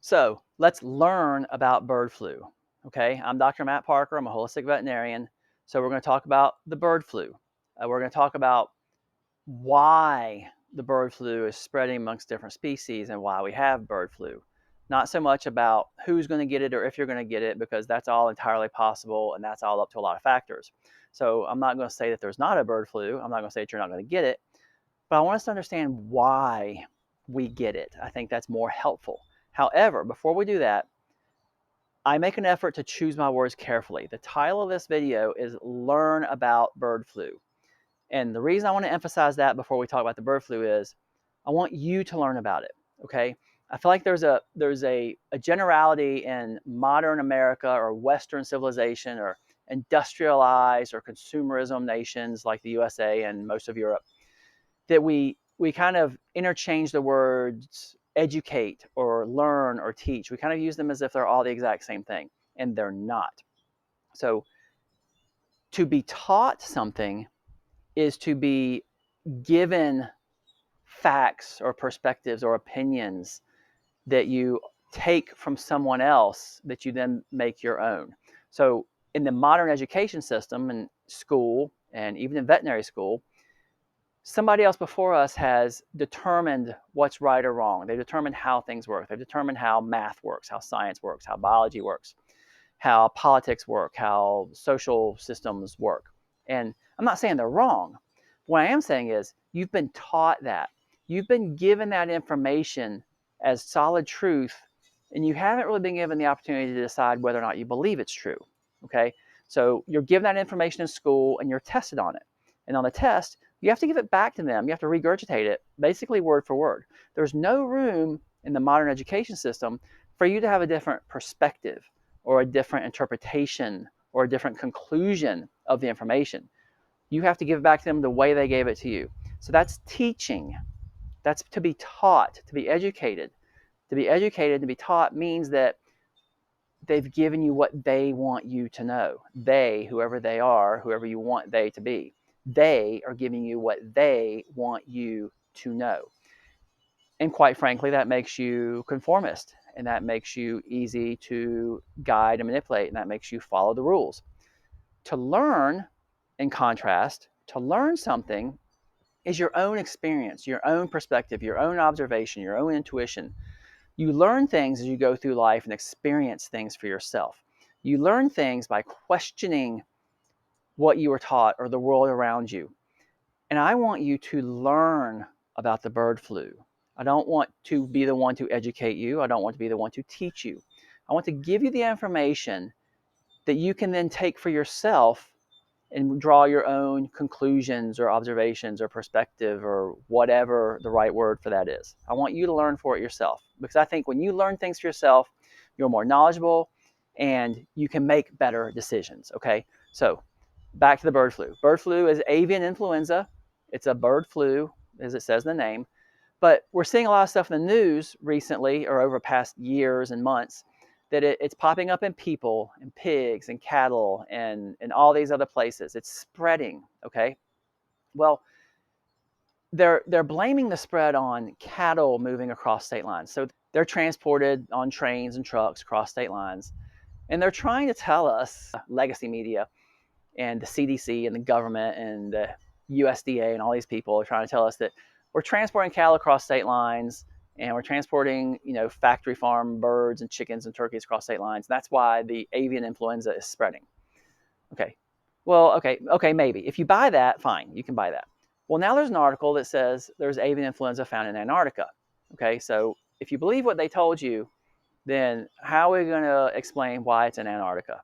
So let's learn about bird flu. Okay, I'm Dr. Matt Parker. I'm a holistic veterinarian. So we're going to talk about the bird flu. We're going to talk about why the bird flu is spreading amongst different species and why we have bird flu. Not so much about who's going to get it or if you're going to get it, because that's all entirely possible and that's all up to a lot of factors. So I'm not going to say that there's not a bird flu. I'm not going to say that you're not going to get it, but I want us to understand why we get it. I think that's more helpful. However, before we do that, I make an effort to choose my words carefully. The title of this video is Learn About Bird Flu. And the reason I want to emphasize that before we talk about the bird flu is I want you to learn about it, okay? I feel like there's a generality in modern America or Western civilization or industrialized or consumerism nations like the USA and most of Europe that we kind of interchange the words educate or learn or teach. We kind of use them as if they're all the exact same thing, and they're not. So to be taught something is to be given facts or perspectives or opinions that you take from someone else that you then make your own. So in the modern education system in school and even in veterinary school, somebody else before us has determined what's right or wrong. They've determined how things work. They've determined how math works, how science works, how biology works, how politics work, how social systems work. And I'm not saying they're wrong. What I am saying is you've been taught that. You've been given that information as solid truth, and you haven't really been given the opportunity to decide whether or not you believe it's true. Okay? So you're given that information in school and you're tested on it. And on the test, you have to give it back to them. You have to regurgitate it, basically word for word. There's no room in the modern education system for you to have a different perspective or a different interpretation or a different conclusion of the information. You have to give it back to them the way they gave it to you. So that's teaching. That's to be taught, to be educated. To be educated, to be taught means that they've given you what they want you to know. They, whoever they are, whoever you want they to be, they are giving you what they want you to know. And quite frankly, that makes you conformist, and that makes you easy to guide and manipulate, and that makes you follow the rules. To learn, in contrast, to learn something is your own experience, your own perspective, your own observation, your own intuition. You learn things as you go through life and experience things for yourself. You learn things by questioning what you were taught or the world around you. And I want you to learn about the bird flu. I don't want to be the one to educate you. I don't want to be the one to teach you. I want to give you the information that you can then take for yourself and draw your own conclusions or observations or perspective or whatever the right word for that is. I want you to learn for it yourself, because I think when you learn things for yourself, you're more knowledgeable and you can make better decisions. Okay, so back to the bird flu. Bird flu is avian influenza. It's a bird flu, as it says in the name. But we're seeing a lot of stuff in the news recently or over past years and months that it's popping up in people and pigs and cattle and all these other places. It's spreading, okay? Well, they're blaming the spread on cattle moving across state lines. So they're transported on trains and trucks across state lines. And they're trying to tell us, legacy media and the CDC and the government and the USDA and all these people are trying to tell us that we're transporting cattle across state lines and we're transporting, factory farm birds and chickens and turkeys across state lines. That's why the avian influenza is spreading. Okay. Well, okay, maybe. If you buy that, fine, you can buy that. Well, now there's an article that says there's avian influenza found in Antarctica. Okay, so if you believe what they told you, then how are we going to explain why it's in Antarctica?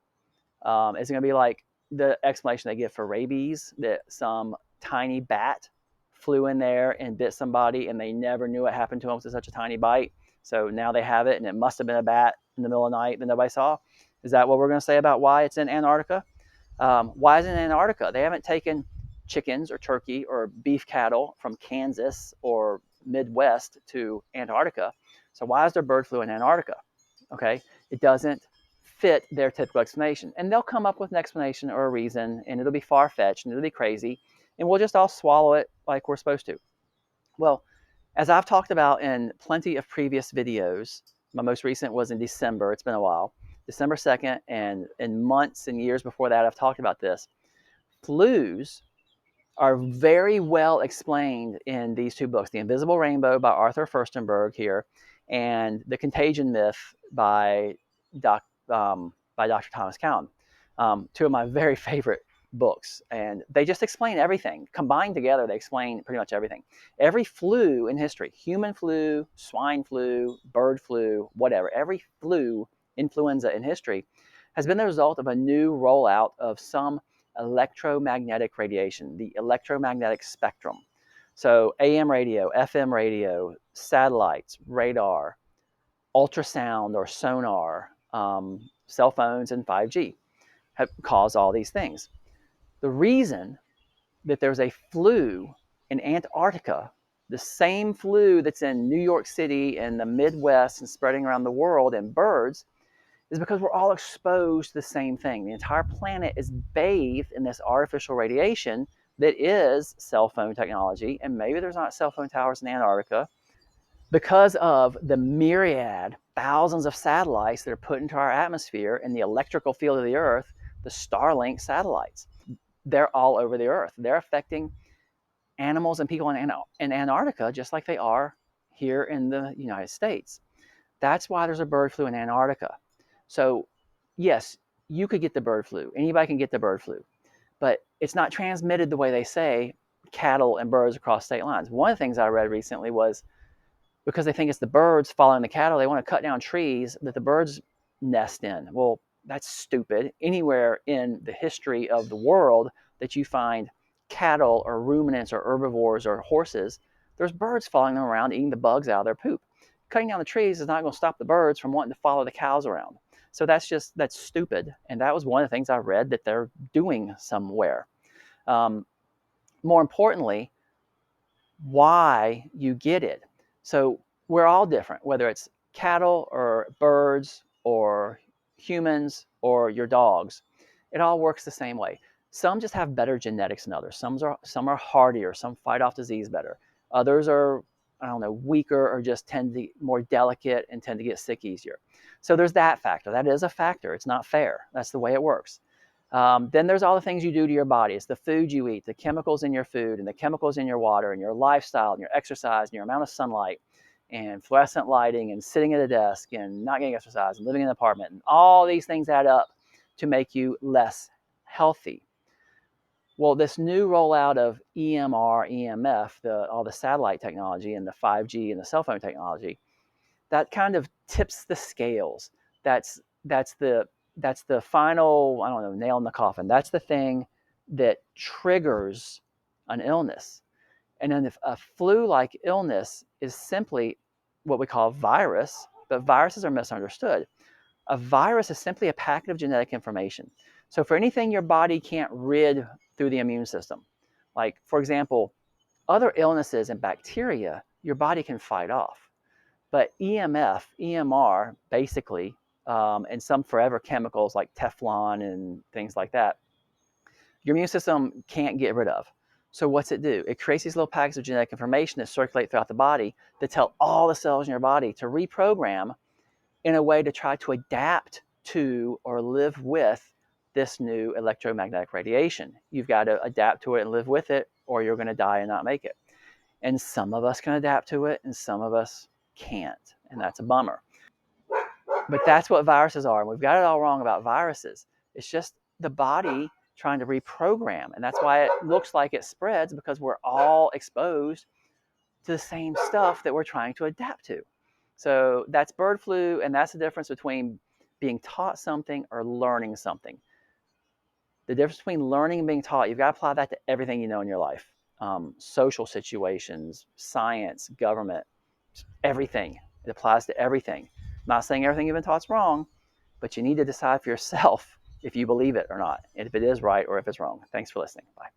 Is it going to be like the explanation they give for rabies, that some tiny bat flew in there and bit somebody and they never knew what happened to them with such a tiny bite? So now they have it and it must have been a bat in the middle of the night that nobody saw. Is that what we're going to say about why it's in Antarctica? Why is it in Antarctica? They haven't taken chickens or turkey or beef cattle from Kansas or Midwest to Antarctica. So why is there bird flu in Antarctica? Okay, it doesn't fit their typical explanation. And they'll come up with an explanation or a reason, and it'll be far-fetched and it'll be crazy, and we'll just all swallow it like we're supposed to. Well, as I've talked about in plenty of previous videos, My most recent was in December. It's been a while. December 2nd, and in months and years before that, I've talked about this. Flus are very well explained in these two books, The Invisible Rainbow by Arthur Furstenberg here, and The Contagion Myth by Dr. Thomas Cowan. Two of my very favorite books, and they just explain everything. Combined together, they explain pretty much everything. Every flu in history, human flu, swine flu, bird flu, whatever, every flu, influenza in history, has been the result of a new rollout of some electromagnetic radiation, the electromagnetic spectrum. So AM radio, FM radio, satellites, radar, ultrasound or sonar, cell phones, and 5G have caused all these things. The reason that there's a flu in Antarctica, the same flu that's in New York City and the Midwest and spreading around the world in birds, is because we're all exposed to the same thing. The entire planet is bathed in this artificial radiation that is cell phone technology, and maybe there's not cell phone towers in Antarctica, because of the myriad, thousands of satellites that are put into our atmosphere in the electrical field of the Earth, the Starlink satellites. They're all over the Earth. They're affecting animals and people in Antarctica just like they are here in the United States. That's why there's a bird flu in Antarctica. So, yes, you could get the bird flu. Anybody can get the bird flu. But it's not transmitted the way they say, cattle and birds across state lines. One of the things I read recently was because they think it's the birds following the cattle, they want to cut down trees that the birds nest in. Well, that's stupid. Anywhere in the history of the world that you find cattle or ruminants or herbivores or horses, there's birds following them around eating the bugs out of their poop. Cutting down the trees is not going to stop the birds from wanting to follow the cows around. So that's stupid. And that was one of the things I read that they're doing somewhere. More importantly, why you get it. So we're all different, whether it's cattle or birds or humans or your dogs. It all works the same way. Some just have better genetics than others. Some are hardier. Some fight off disease better. Others are, I don't know, weaker or just tend to be more delicate and tend to get sick easier. So there's that factor. That is a factor. It's not fair. That's the way it works. Then there's all the things you do to your body. It's the food you eat, the chemicals in your food, and the chemicals in your water, and your lifestyle, and your exercise, and your amount of sunlight, and fluorescent lighting, and sitting at a desk, and not getting exercise, and living in an apartment. And all these things add up to make you less healthy. Well, this new rollout of EMR, EMF, all the satellite technology and the 5G and the cell phone technology, that kind of tips the scales. That's the final, I don't know, nail in the coffin. That's the thing that triggers an illness. And then if a flu-like illness is simply what we call a virus, but viruses are misunderstood. A virus is simply a packet of genetic information. So for anything your body can't rid through the immune system, like, for example, other illnesses and bacteria, your body can fight off. But EMF, EMR, basically, and some forever chemicals like Teflon and things like that, your immune system can't get rid of. So what's it do? It creates these little packets of genetic information that circulate throughout the body that tell all the cells in your body to reprogram in a way to try to adapt to or live with this new electromagnetic radiation. You've got to adapt to it and live with it, or you're going to die and not make it. And some of us can adapt to it, and some of us can't, and that's a bummer. But that's what viruses are, and we've got it all wrong about viruses. It's just the body trying to reprogram, and that's why it looks like it spreads, because we're all exposed to the same stuff that we're trying to adapt to. So that's bird flu, and that's the difference between being taught something or learning something. The difference between learning and being taught, you've got to apply that to everything you know in your life. Social situations, science, government, everything. It applies to everything. I'm not saying everything you've been taught is wrong, but you need to decide for yourself if you believe it or not, and if it is right or if it's wrong. Thanks for listening. Bye.